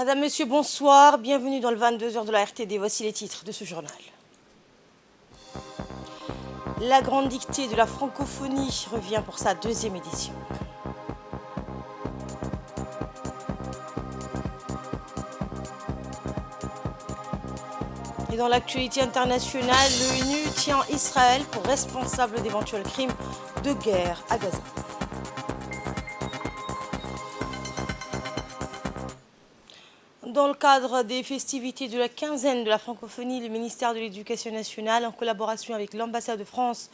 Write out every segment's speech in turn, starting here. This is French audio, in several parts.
Madame, Monsieur, bonsoir. Bienvenue dans le 22h de la RTD. Voici les titres de ce journal. La grande dictée de la francophonie revient pour sa deuxième édition. Et dans l'actualité internationale, l'ONU tient Israël pour responsable d'éventuels crimes de guerre à Gaza. Dans le cadre des festivités de la quinzaine de la francophonie, le ministère de l'Éducation nationale, en collaboration avec l'ambassade de France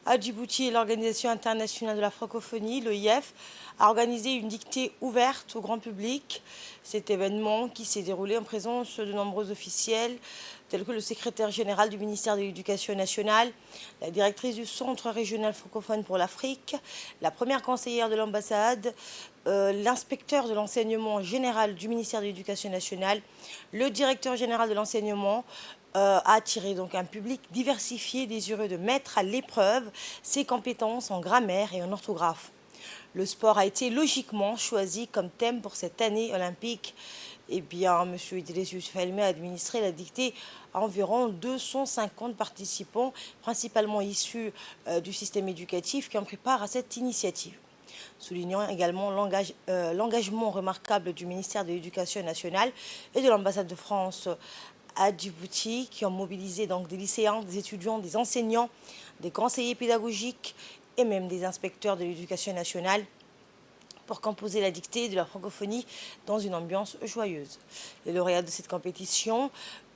à Djibouti et l'Organisation internationale de la francophonie, l'OIF, a organisé une dictée ouverte au grand public. Cet événement, qui s'est déroulé en présence de nombreux officiels, tels que le secrétaire général du ministère de l'Éducation nationale, la directrice du Centre régional francophone pour l'Afrique, la première conseillère de l'ambassade, l'inspecteur de l'enseignement général du ministère de l'Éducation nationale, le directeur général de l'enseignement, a attiré donc un public diversifié désireux de mettre à l'épreuve ses compétences en grammaire et en orthographe. Le sport a été logiquement choisi comme thème pour cette année olympique. Eh bien, M. Idriss Youssouf Helmé a administré la dictée à environ 250 participants, principalement issus du système éducatif, qui ont pris part à cette initiative. Soulignant également l'engagement remarquable du ministère de l'Éducation nationale et de l'ambassade de France à Djibouti, qui ont mobilisé donc des lycéens, des étudiants, des enseignants, des conseillers pédagogiques et même des inspecteurs de l'éducation nationale pour composer la dictée de la francophonie dans une ambiance joyeuse. Les lauréats de cette compétition,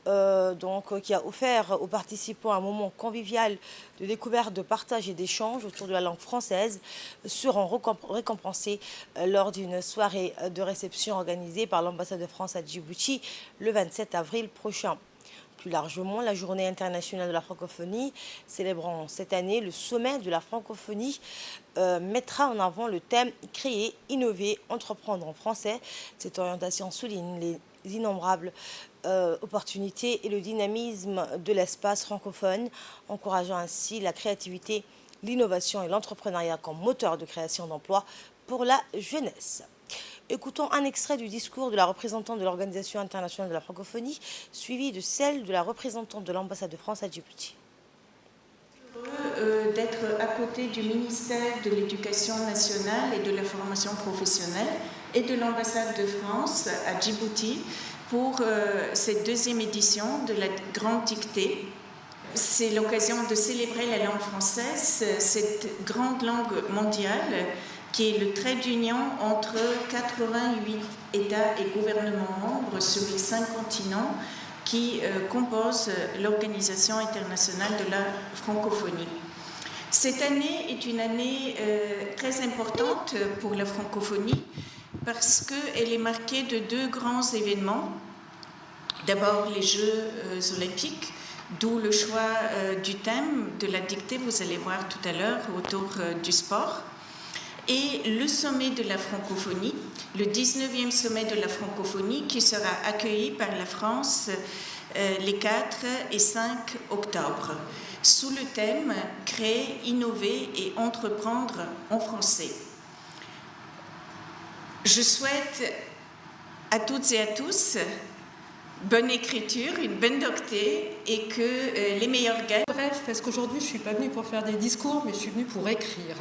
qui a offert aux participants un moment convivial de découverte, de partage et d'échange autour de la langue française, seront récompensés lors d'une soirée de réception organisée par l'ambassade de France à Djibouti le 27 avril prochain. Plus largement, la Journée internationale de la francophonie, célébrant cette année le sommet de la francophonie, mettra en avant le thème « Créer, innover, entreprendre en français ». Cette orientation souligne les innombrables opportunités et le dynamisme de l'espace francophone, encourageant ainsi la créativité, l'innovation et l'entrepreneuriat comme moteur de création d'emplois pour la jeunesse. Écoutons un extrait du discours de la représentante de l'Organisation internationale de la francophonie, suivi de celle de la représentante de l'ambassade de France à Djibouti. D'être à côté du ministère de l'Éducation nationale et de la formation professionnelle et de l'ambassade de France à Djibouti pour cette deuxième édition de la Grande Dictée. C'est l'occasion de célébrer la langue française, cette grande langue mondiale qui est le trait d'union entre 88 États et gouvernements membres sur les 5 continents qui composent l'Organisation internationale de la francophonie. Cette année est une année très importante pour la francophonie parce qu'elle est marquée de 2 grands événements. D'abord les Jeux olympiques, d'où le choix du thème de la dictée, vous allez voir tout à l'heure, autour du sport. Et le sommet de la francophonie, le 19e sommet de la francophonie qui sera accueilli par la France les 4 et 5 octobre, sous le thème « Créer, innover et entreprendre en français ». Je souhaite à toutes et à tous bonne écriture, une bonne dictée et que les meilleurs gagnent. Bref, parce qu'aujourd'hui je ne suis pas venue pour faire des discours, mais je suis venue pour écrire.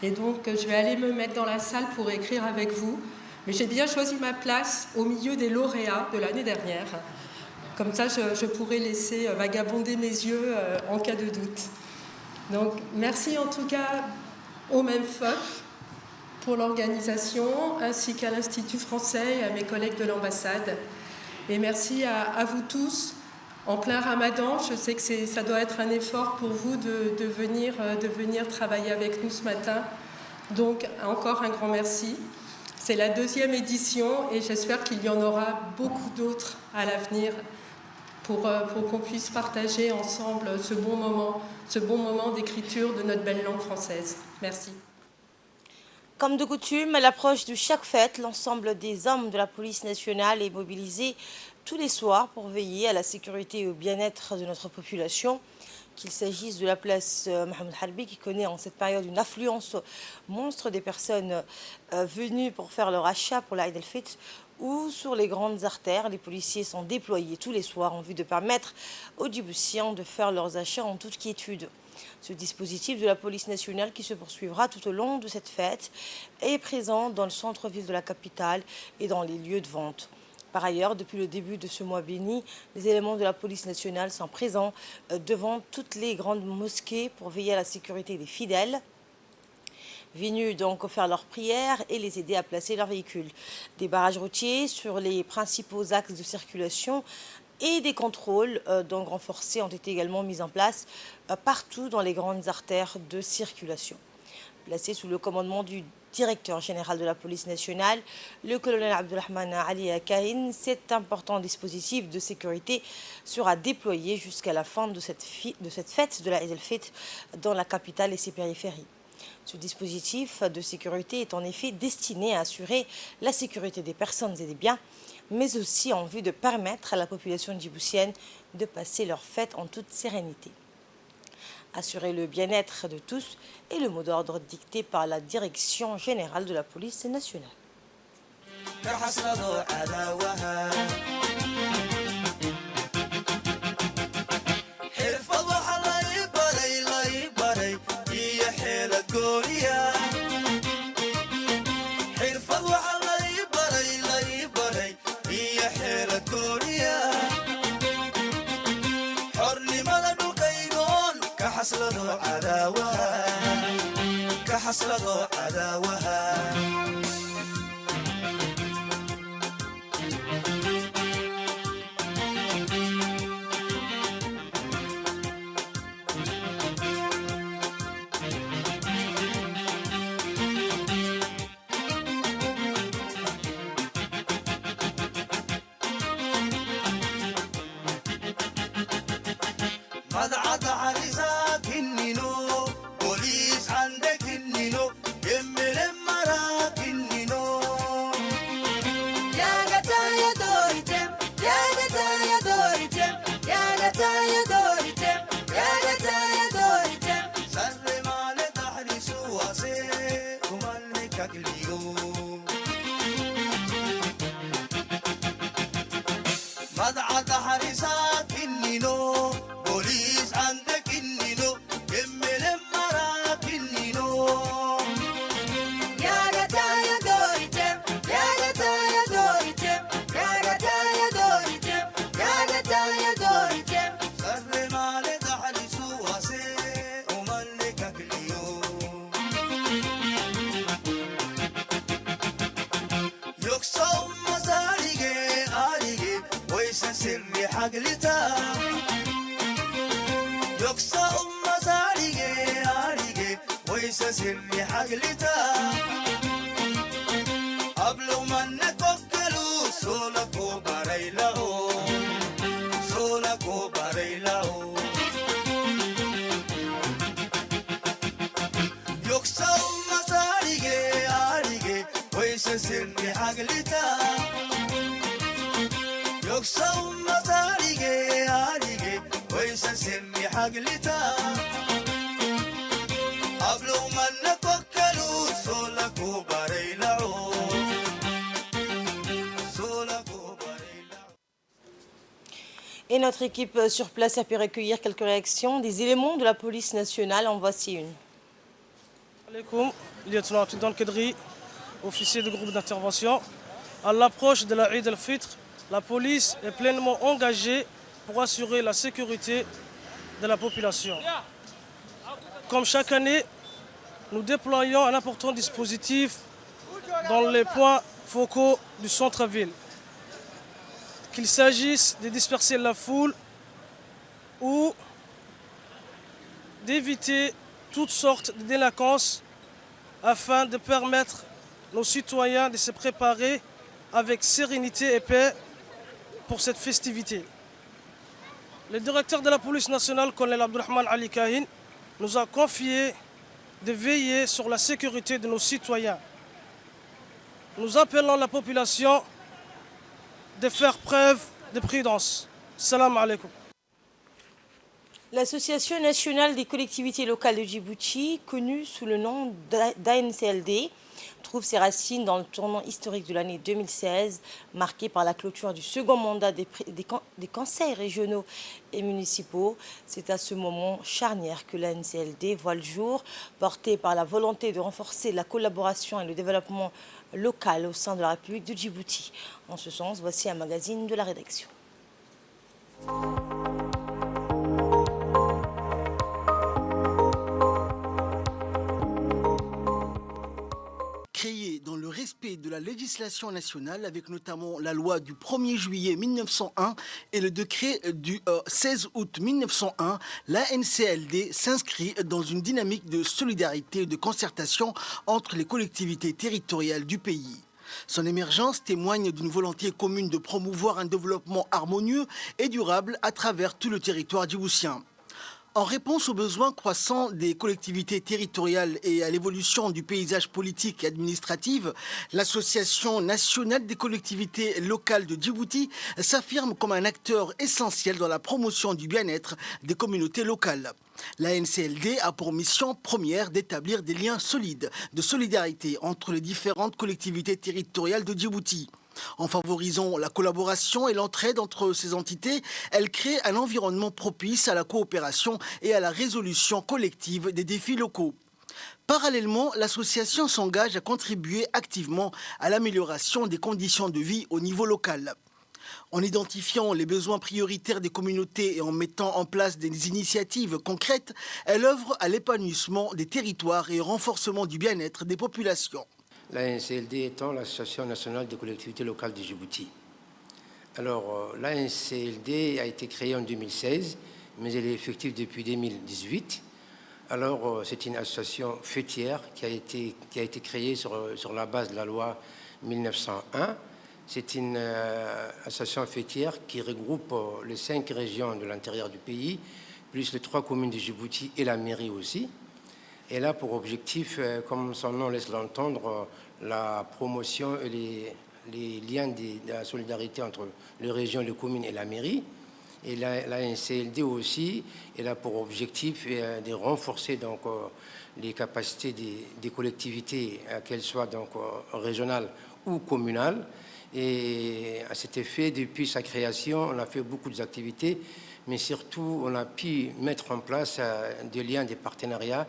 Et donc, je vais aller me mettre dans la salle pour écrire avec vous. Mais j'ai bien choisi ma place au milieu des lauréats de l'année dernière. Comme ça, je pourrai laisser vagabonder mes yeux en cas de doute. Donc, merci en tout cas au MEMFOP pour l'organisation, ainsi qu'à l'Institut français et à mes collègues de l'ambassade. Et merci à vous tous. En plein Ramadan, je sais que ça doit être un effort pour vous de venir travailler avec nous ce matin. Donc, encore un grand merci. C'est la 2e édition et j'espère qu'il y en aura beaucoup d'autres à l'avenir pour qu'on puisse partager ensemble ce bon moment d'écriture de notre belle langue française. Merci. Comme de coutume, à l'approche de chaque fête, l'ensemble des hommes de la police nationale est mobilisé tous les soirs pour veiller à la sécurité et au bien-être de notre population, qu'il s'agisse de la place Mohamed Harbi qui connaît en cette période une affluence monstre des personnes venues pour faire leur achat pour l'Aïd el-Fitr, où sur les grandes artères, les policiers sont déployés tous les soirs en vue de permettre aux Djiboutiens de faire leurs achats en toute quiétude. Ce dispositif de la police nationale qui se poursuivra tout au long de cette fête est présent dans le centre-ville de la capitale et dans les lieux de vente. Par ailleurs, depuis le début de ce mois béni, les éléments de la police nationale sont présents devant toutes les grandes mosquées pour veiller à la sécurité des fidèles venus donc faire leurs prières et les aider à placer leurs véhicules. Des barrages routiers sur les principaux axes de circulation et des contrôles donc renforcés ont été également mis en place partout dans les grandes artères de circulation. Placé sous le commandement du directeur général de la police nationale, le colonel Abdulrahman Ali Kahin, cet important dispositif de sécurité sera déployé jusqu'à la fin de cette fête de la Eid el-Fitr dans la capitale et ses périphéries. Ce dispositif de sécurité est en effet destiné à assurer la sécurité des personnes et des biens, mais aussi en vue de permettre à la population djiboutienne de passer leur fête en toute sérénité. Assurer le bien-être de tous est le mot d'ordre dicté par la Direction générale de la police nationale. كحصلة عداوها مضعض عريسك النينو بوليس عندك النينو يمل مراك النينو يا غتا يا دوريتم يا غتا يا دوريتم يا غتا يا دوريتم يا غتا يا دوريتم سر مال تحري سواسي ومالك اقليو مضعض عريسك النينو بوليس عندك النينو يمل مراك النينو يا غتا يا دوريتم يا غتا يا دوريتم يا غتا يا دوريتم يا غتا يا دوريتم سر مال دحلي سواسي وملكك اليوم يكسو مزاريجي آريجي ويسن سري حقلتا يقصى مزاريجي آريجي ويسا سري حقلتا قبل ما نكوكلو سولكو باريلاو سولكو باريلاو يقصى مزاريجي آريجي ويسا سري حقلتا يقصى مزاريجي آريجي ويسا سري حقلتا قبل ما نكوكلو سولكو باريلاو سولكو باريلاو. Et notre équipe sur place a pu recueillir quelques réactions des éléments de la police nationale. En voici une. Alaikum, lieutenant Abdel Kedri, officier du groupe d'intervention. À l'approche de la Eid el-Fitr, la police est pleinement engagée pour assurer la sécurité de la population. Comme chaque année, nous déployons un important dispositif dans les points focaux du centre-ville. Qu'il s'agisse de disperser la foule ou d'éviter toutes sortes de délinquances afin de permettre nos citoyens de se préparer avec sérénité et paix pour cette festivité. Le directeur de la police nationale, colonel Abdulrahman Ali Kahin, nous a confié de veiller sur la sécurité de nos citoyens. Nous appelons la population de faire preuve de prudence. Salam alaikum. L'Association nationale des collectivités locales de Djibouti, connue sous le nom d'ANCLD, trouve ses racines dans le tournant historique de l'année 2016, marqué par la clôture du second mandat des conseils régionaux et municipaux. C'est à ce moment charnière que la NCLD voit le jour, portée par la volonté de renforcer la collaboration et le développement local au sein de la République de Djibouti. En ce sens, voici un magazine de la rédaction. Créé dans le respect de la législation nationale, avec notamment la loi du 1er juillet 1901 et le décret du 16 août 1901, la NCLD s'inscrit dans une dynamique de solidarité et de concertation entre les collectivités territoriales du pays. Son émergence témoigne d'une volonté commune de promouvoir un développement harmonieux et durable à travers tout le territoire djiboutien. En réponse aux besoins croissants des collectivités territoriales et à l'évolution du paysage politique et administratif, l'Association nationale des collectivités locales de Djibouti s'affirme comme un acteur essentiel dans la promotion du bien-être des communautés locales. La NCLD a pour mission première d'établir des liens solides de solidarité entre les différentes collectivités territoriales de Djibouti. En favorisant la collaboration et l'entraide entre ces entités, elle crée un environnement propice à la coopération et à la résolution collective des défis locaux. Parallèlement, l'association s'engage à contribuer activement à l'amélioration des conditions de vie au niveau local. En identifiant les besoins prioritaires des communautés et en mettant en place des initiatives concrètes, elle œuvre à l'épanouissement des territoires et au renforcement du bien-être des populations. La NCLD étant l'Association nationale des collectivités locales de Djibouti. Alors, la NCLD a été créée en 2016, mais elle est effective depuis 2018. Alors, c'est une association fêtière qui a été créée sur la base de la loi 1901. C'est une association fêtière qui regroupe les 5 régions de l'intérieur du pays, plus les 3 communes de Djibouti et la mairie aussi. Elle a pour objectif, comme son nom laisse l'entendre, la promotion et les liens de la solidarité entre les régions, les communes et la mairie. Et la NCLD aussi, elle a pour objectif de renforcer donc, les capacités des collectivités, qu'elles soient donc, régionales ou communales. Et à cet effet, depuis sa création, on a fait beaucoup d'activités, mais surtout, on a pu mettre en place des liens, des partenariats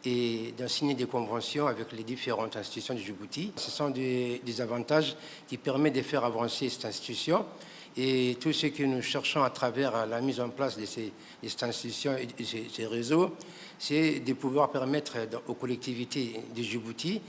et de signer des conventions avec les différentes institutions de Djibouti. Ce sont des avantages qui permettent de faire avancer cette institution. Et tout ce que nous cherchons à travers la mise en place de ces institutions et de ces réseaux, c'est de pouvoir permettre aux collectivités de Djibouti,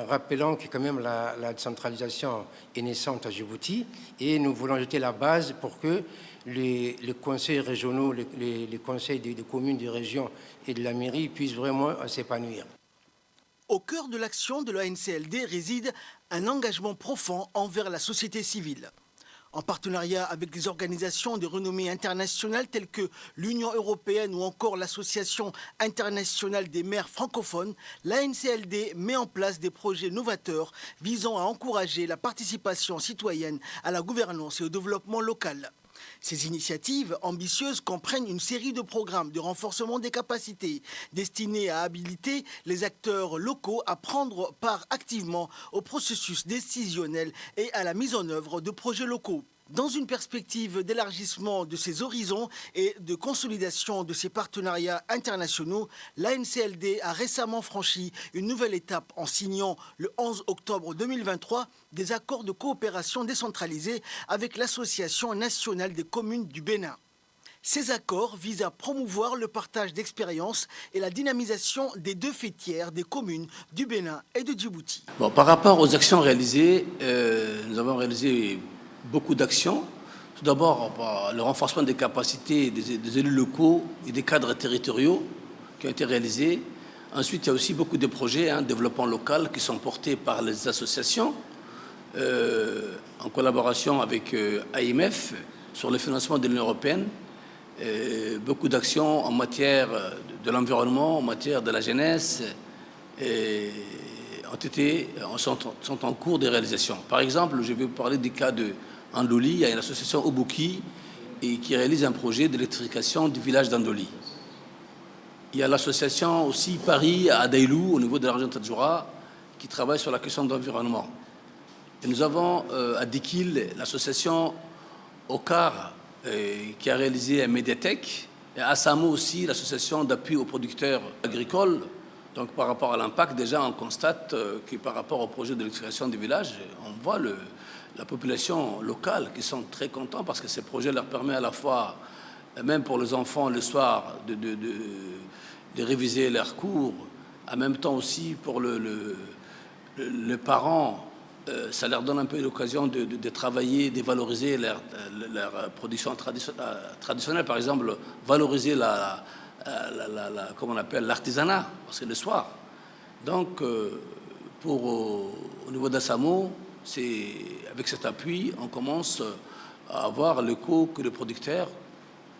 rappelons que quand même la décentralisation est naissante à Djibouti, et nous voulons jeter la base pour que les conseils régionaux, les conseils des communes, des régions et de la mairie puissent vraiment s'épanouir. Au cœur de l'action de la NCLD réside un engagement profond envers la société civile. En partenariat avec des organisations de renommée internationale telles que l'Union européenne ou encore l'Association internationale des maires francophones, la NCLD met en place des projets novateurs visant à encourager la participation citoyenne à la gouvernance et au développement local. Ces initiatives ambitieuses comprennent une série de programmes de renforcement des capacités destinés à habiliter les acteurs locaux à prendre part activement au processus décisionnel et à la mise en œuvre de projets locaux. Dans une perspective d'élargissement de ses horizons et de consolidation de ses partenariats internationaux, la NCLD a récemment franchi une nouvelle étape en signant le 11 octobre 2023 des accords de coopération décentralisés avec l'Association nationale des communes du Bénin. Ces accords visent à promouvoir le partage d'expériences et la dynamisation des 2 fêtières des communes du Bénin et de Djibouti. Bon, par rapport aux actions réalisées, nous avons réalisé beaucoup d'actions. Tout d'abord, le renforcement des capacités des élus locaux et des cadres territoriaux qui ont été réalisés. Ensuite, il y a aussi beaucoup de projets développement local qui sont portés par les associations en collaboration avec AIMF sur le financement de l'Union européenne. Beaucoup d'actions en matière de l'environnement, en matière de la jeunesse sont en cours de réalisation. Par exemple, je vais vous parler du cas de Andoli. Il y a une association Obuki qui réalise un projet d'électrification du village d'Andoli. Il y a l'association aussi Paris à Adailou, au niveau de la région de Tadjoura, qui travaillent sur la question de l'environnement. Et nous avons à Dikil l'association OCAR qui a réalisé un médiathèque, et à Samo aussi l'association d'appui aux producteurs agricoles. Donc par rapport à l'impact, déjà on constate que par rapport au projet d'électrification des villages, on voit la population locale qui sont très contents parce que ces projets leur permettent à la fois, même pour les enfants le soir, de réviser leurs cours, en même temps aussi pour les parents, ça leur donne un peu l'occasion de travailler, de valoriser leur production traditionnelle, par exemple, valoriser comment on appelle, l'artisanat, parce que le soir. Donc, au niveau d'Assamo, avec cet appui, on commence à avoir l'écho que les producteurs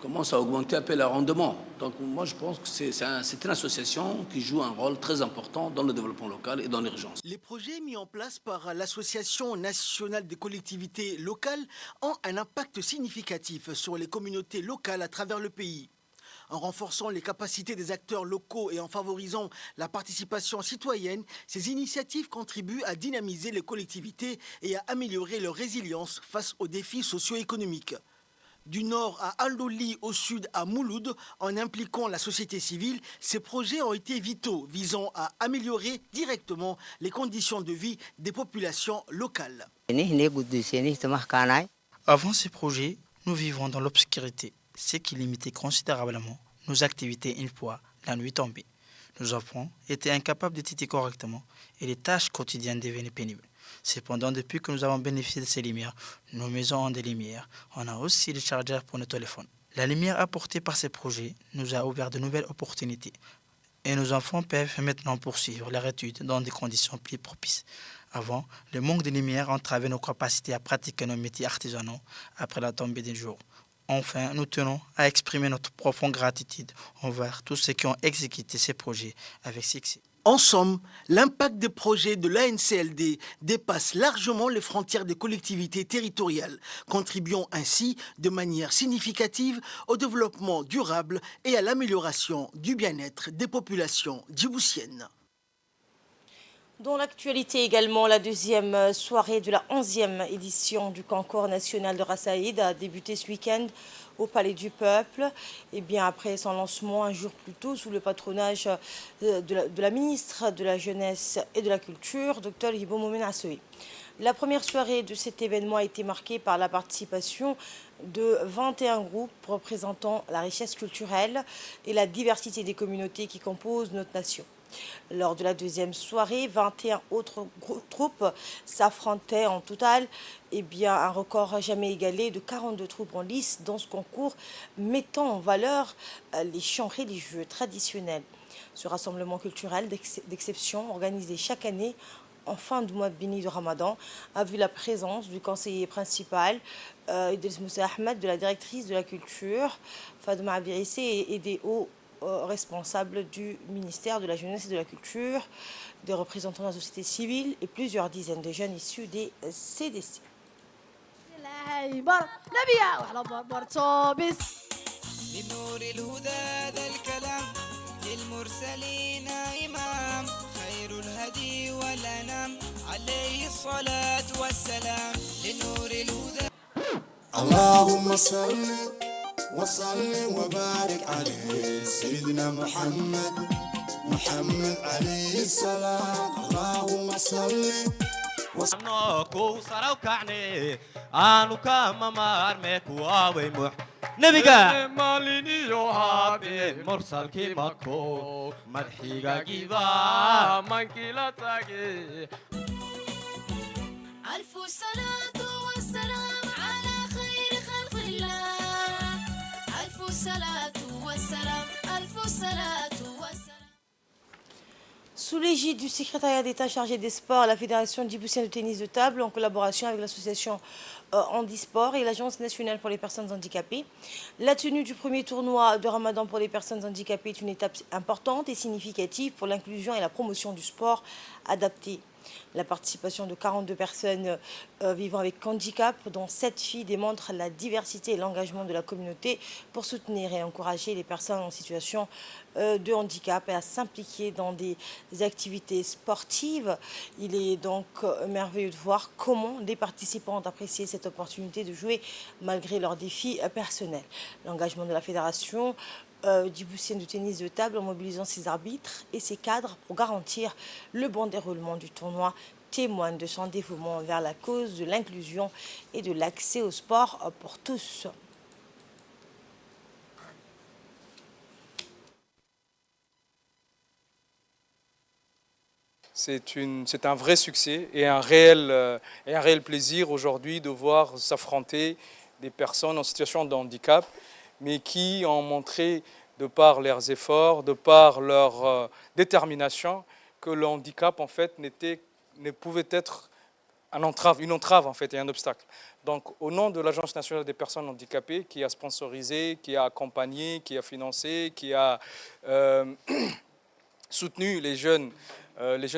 commencent à augmenter un peu leur rendement. Donc moi je pense que c'est une association qui joue un rôle très important dans le développement local et dans les régions. Les projets mis en place par l'Association nationale des collectivités locales ont un impact significatif sur les communautés locales à travers le pays. En renforçant les capacités des acteurs locaux et en favorisant la participation citoyenne, ces initiatives contribuent à dynamiser les collectivités et à améliorer leur résilience face aux défis socio-économiques. Du nord à Aldoli, au sud à Mouloud, en impliquant la société civile, ces projets ont été vitaux, visant à améliorer directement les conditions de vie des populations locales. Avant ces projets, nous vivions dans l'obscurité, ce qui limitait considérablement nos activités une fois la nuit tombée. Nos enfants étaient incapables d'étudier correctement et les tâches quotidiennes devenaient pénibles. Cependant, depuis que nous avons bénéficié de ces lumières, nos maisons ont des lumières. On a aussi des chargeurs pour nos téléphones. La lumière apportée par ces projets nous a ouvert de nouvelles opportunités. Et nos enfants peuvent maintenant poursuivre leur études dans des conditions plus propices. Avant, le manque de lumière entravait nos capacités à pratiquer nos métiers artisanaux après la tombée des jours. Enfin, nous tenons à exprimer notre profonde gratitude envers tous ceux qui ont exécuté ces projets avec succès. En somme, l'impact des projets de l'ANCLD dépasse largement les frontières des collectivités territoriales, contribuant ainsi de manière significative au développement durable et à l'amélioration du bien-être des populations djiboutiennes. Dans l'actualité également, la deuxième soirée de la 11e édition du concours national de Rassaïd a débuté ce week-end au Palais du Peuple. Et bien après son lancement un jour plus tôt sous le patronage de la ministre de la Jeunesse et de la Culture, Dr Hibo Moumen Assoui. La première soirée de cet événement a été marquée par la participation de 21 groupes représentant la richesse culturelle et la diversité des communautés qui composent notre nation. Lors de la deuxième soirée, 21 autres troupes s'affrontaient en total, un record jamais égalé de 42 troupes en lice dans ce concours, mettant en valeur les chants religieux traditionnels. Ce rassemblement culturel d'exception, organisé chaque année en fin du mois béni de Ramadan, a vu la présence du conseiller principal, Idriss Moussa Ahmed, de la directrice de la culture, Fadma Abirissé, et des hauts responsables du ministère de la Jeunesse et de la Culture, des représentants de la société civile et plusieurs dizaines de jeunes issus des CDC. اللهم صل وصل وبارك عليه سيدنا محمد عليه السلام اللهم صل وصلناكو صاروا كعني أنا كما مارمك واوي نبيك ماليني يوهابي مرسل كيماكو مدحيقا جيبا منكيلا تاكي ألف صلاة والسلام على خير خلق الله ألف صلاة والسلام ألف صلاة والسلام. Sous l'égide du secrétariat d'État chargé des sports, la Fédération djiboutienne de tennis de table, en collaboration avec l'association Handisport et l'Agence nationale pour les personnes handicapées, la tenue du premier tournoi de Ramadan pour les personnes handicapées est une étape importante et significative pour l'inclusion et la promotion du sport adapté La participation de 42 personnes vivant avec handicap, dont 7 filles, démontre la diversité et l'engagement de la communauté pour soutenir et encourager les personnes en situation de handicap et à s'impliquer dans des activités sportives. Il est donc merveilleux de voir comment les participants ont apprécié cette opportunité de jouer malgré leurs défis personnels. L'engagement de la fédération djiboutienne de tennis de table en mobilisant ses arbitres et ses cadres pour garantir le bon déroulement du tournoi témoigne de son dévouement vers la cause de l'inclusion et de l'accès au sport pour tous. C'est un vrai succès et un réel plaisir aujourd'hui de voir s'affronter des personnes en situation de handicap, mais qui ont montré, de par leurs efforts, de par leur détermination, que le handicap en fait ne pouvait être une entrave en fait et un obstacle. Donc au nom de l'Agence nationale des personnes handicapées qui a sponsorisé, qui a accompagné, qui a financé, qui a soutenu les jeunes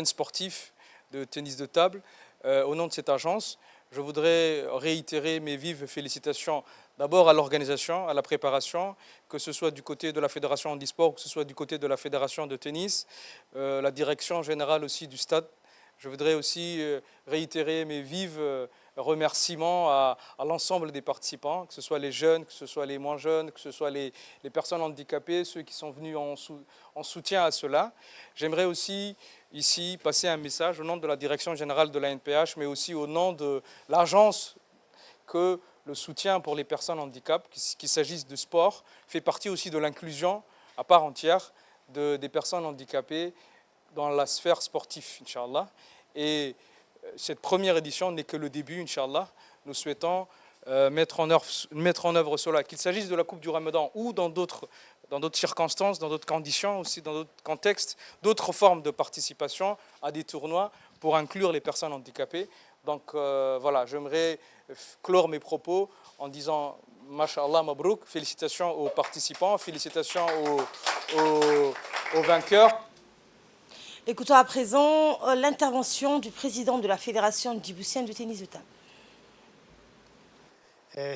sportifs de tennis de table, au nom de cette agence, je voudrais réitérer mes vives félicitations d'abord à l'organisation, à la préparation, que ce soit du côté de la Fédération handisport, que ce soit du côté de la Fédération de tennis, la direction générale aussi du stade. Je voudrais aussi réitérer mes vives remerciements à l'ensemble des participants, que ce soit les jeunes, que ce soit les moins jeunes, que ce soit les personnes handicapées, ceux qui sont venus en soutien à cela. J'aimerais aussi ici passer un message au nom de la direction générale de la NPH, mais aussi au nom de l'agence, que le soutien pour les personnes handicapées, qu'il s'agisse de sport, fait partie aussi de l'inclusion à part entière des personnes handicapées dans la sphère sportive, Inch'Allah. Et cette première édition n'est que le début, Inch'Allah. Nous souhaitons mettre en œuvre cela, qu'il s'agisse de la Coupe du Ramadan ou dans d'autres circonstances, dans d'autres conditions, aussi dans d'autres contextes, d'autres formes de participation à des tournois pour inclure les personnes handicapées. Donc voilà, j'aimerais clore mes propos en disant Masha'Allah, Mabrouk, félicitations aux participants, félicitations aux vainqueurs. Écoutons à présent l'intervention du président de la Fédération djiboutienne de tennis de table.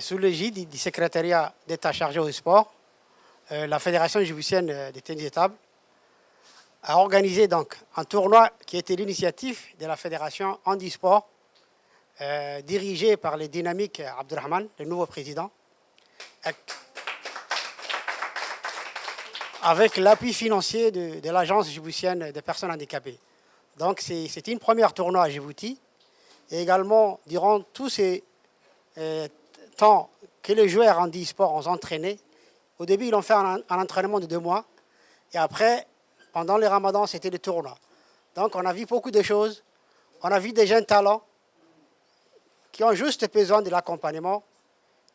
Sous l'égide du secrétariat d'État chargé au sport, la Fédération djiboutienne de tennis de table a organisé donc un tournoi qui était l'initiative de la Fédération handisport, dirigé par le dynamique Abdelrahman, le nouveau président, avec l'appui financier de l'Agence djiboutienne des personnes handicapées. Donc c'était une première tournoi à Djibouti. Et également, durant tous ces temps que les joueurs handisport ont entraîné, au début, ils ont fait un entraînement de 2 mois. Et après, pendant le ramadan, c'était le tournoi. Donc on a vu beaucoup de choses. On a vu des jeunes talents qui ont juste besoin de l'accompagnement,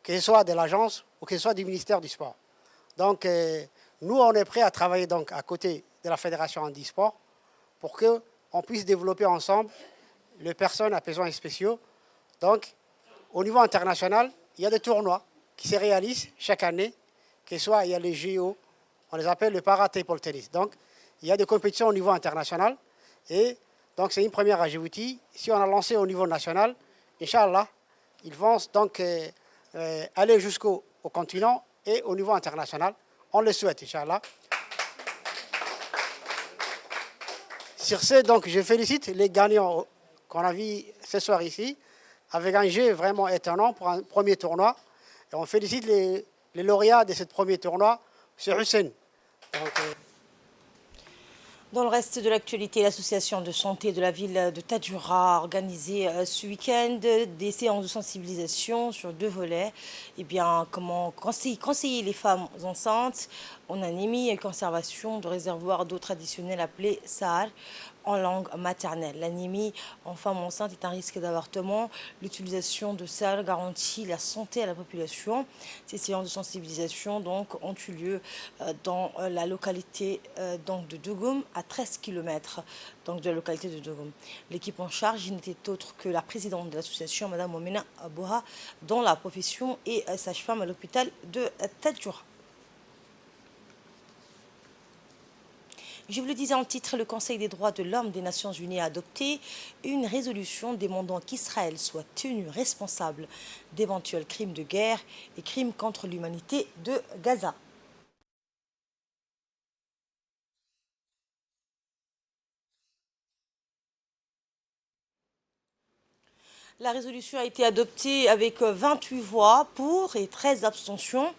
que ce soit de l'agence ou que ce soit du ministère du Sport. Donc nous, on est prêts à travailler donc à côté de la Fédération handisport pour qu'on puisse développer ensemble les personnes à besoins spéciaux. Donc, au niveau international, il y a des tournois qui se réalisent chaque année, que ce soit il y a les JO, on les appelle le para-table tennis. Donc, il y a des compétitions au niveau international. Et donc, c'est une première à Djibouti. Si on a lancé au niveau national, Inch'Allah, ils vont donc aller jusqu'au continent et au niveau international. On le souhaite, Inch'Allah. Sur ce, donc, je félicite les gagnants qu'on a vus ce soir ici, avec un jeu vraiment étonnant pour un premier tournoi. Et on félicite les lauréats de ce premier tournoi, M. Hussein. Dans le reste de l'actualité, l'association de santé de la ville de Tadjoura a organisé ce week-end des séances de sensibilisation sur 2 volets. Eh bien, comment conseiller les femmes enceintes en anémie et conservation de réservoirs d'eau traditionnelle appelée SAR en langue maternelle. L'anémie en femme enceinte est un risque d'avortement. L'utilisation de SAR garantit la santé à la population. Ces séances de sensibilisation donc, ont eu lieu dans la localité donc, de Dougoum, à 13 km donc, de la localité de Dougoum. L'équipe en charge n'était autre que la présidente de l'association, Mme Momena Abouha, dont la profession est sage-femme à l'hôpital de Tadjoura. Je vous le disais en titre, le Conseil des droits de l'homme des Nations Unies a adopté une résolution demandant qu'Israël soit tenu responsable d'éventuels crimes de guerre et crimes contre l'humanité de Gaza. La résolution a été adoptée avec 28 voix pour et 13 abstentions.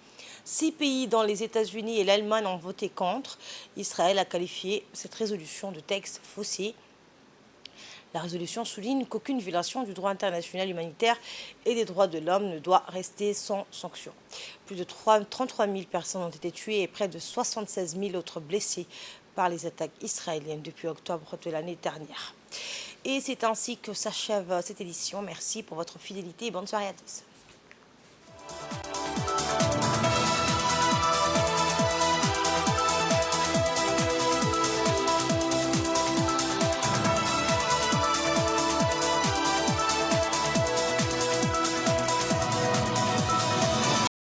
6 pays dont les États-Unis et l'Allemagne ont voté contre. Israël a qualifié cette résolution de texte faussé. La résolution souligne qu'aucune violation du droit international humanitaire et des droits de l'homme ne doit rester sans sanction. Plus de 33 000 personnes ont été tuées et près de 76 000 autres blessées par les attaques israéliennes depuis octobre de l'année dernière. Et c'est ainsi que s'achève cette édition. Merci pour votre fidélité et bonne soirée à tous.